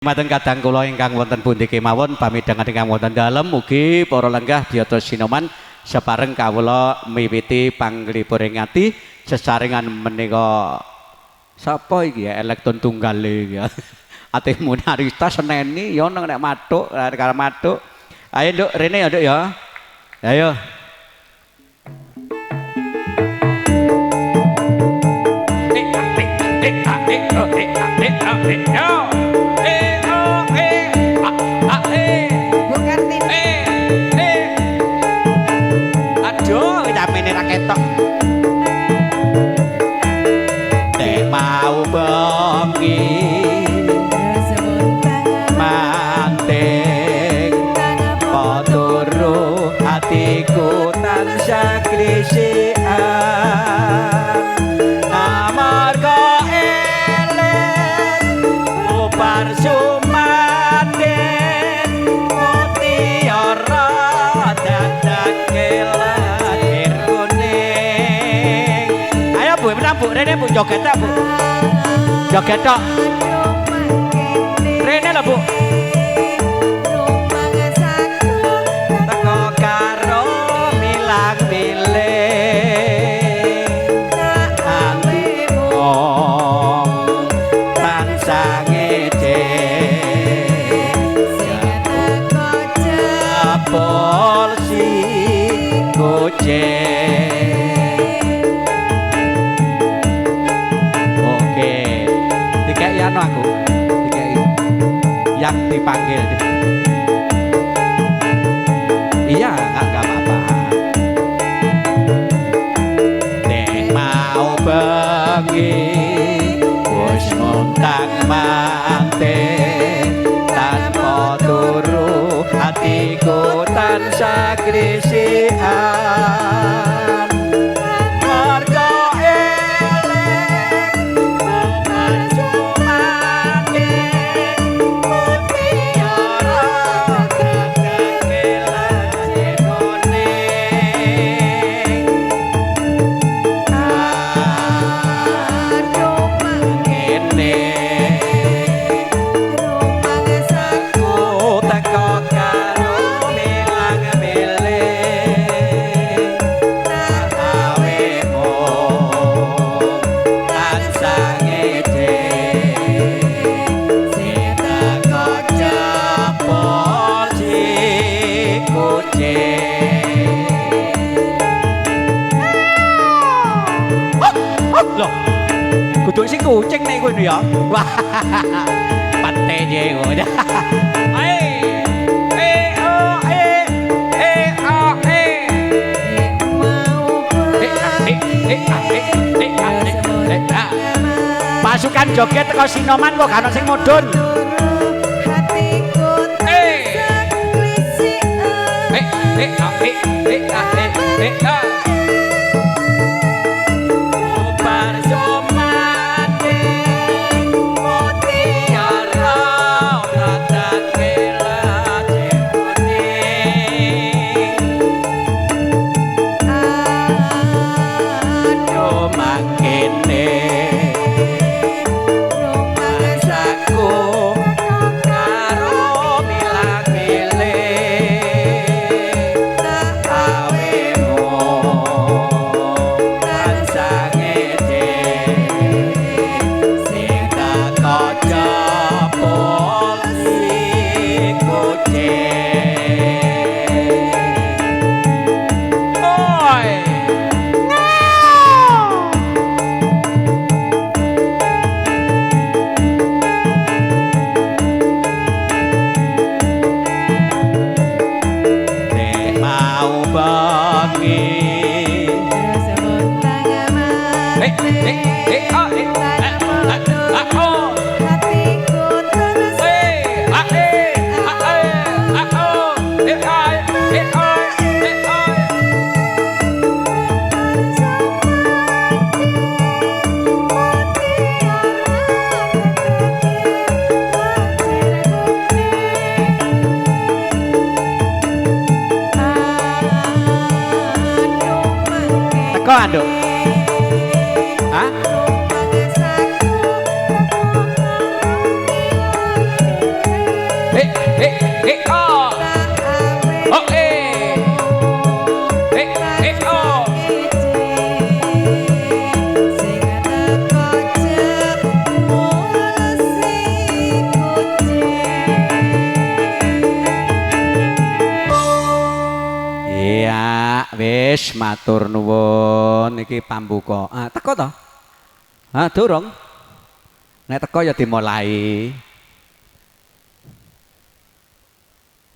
Mateng kadang kula ingkang wonten pundi kemawon pamidhangan ingkang wonten dalem mugi para lenggah biyata sinoman separeng kawula miwiti panglipuring ati sesarengan menika sapa iki ya elektron tunggale iki ya ate Munarista seneni ya nek mathuk karo mathuk ayo nduk rene ya nduk ya ayo ketok nek mau bengi manting poturu hatiku tansah glisian amarga elek upar sumaden mutiara dadak kelan Bu Rene Bu joget tak Bu joget tok Rene lah Bu teko karo milang-miling atimu tansah ngece jebol si kucing aku yang dipanggil iya enggak apa-apa nek mau bengi wis montang manting tanpa turu hatiku tansah grisian kudu sing kucing nek kowe ya. Wah. Patene ngono. Pasukan joget teko Sinoman kok gak ono sing mudhun. Teko anduk. Hah? oh. Oh, oh. Iya, wis matur nuwun iki pambuka. Ah, teko to? Ah, durung. Nek teko ya dimulai.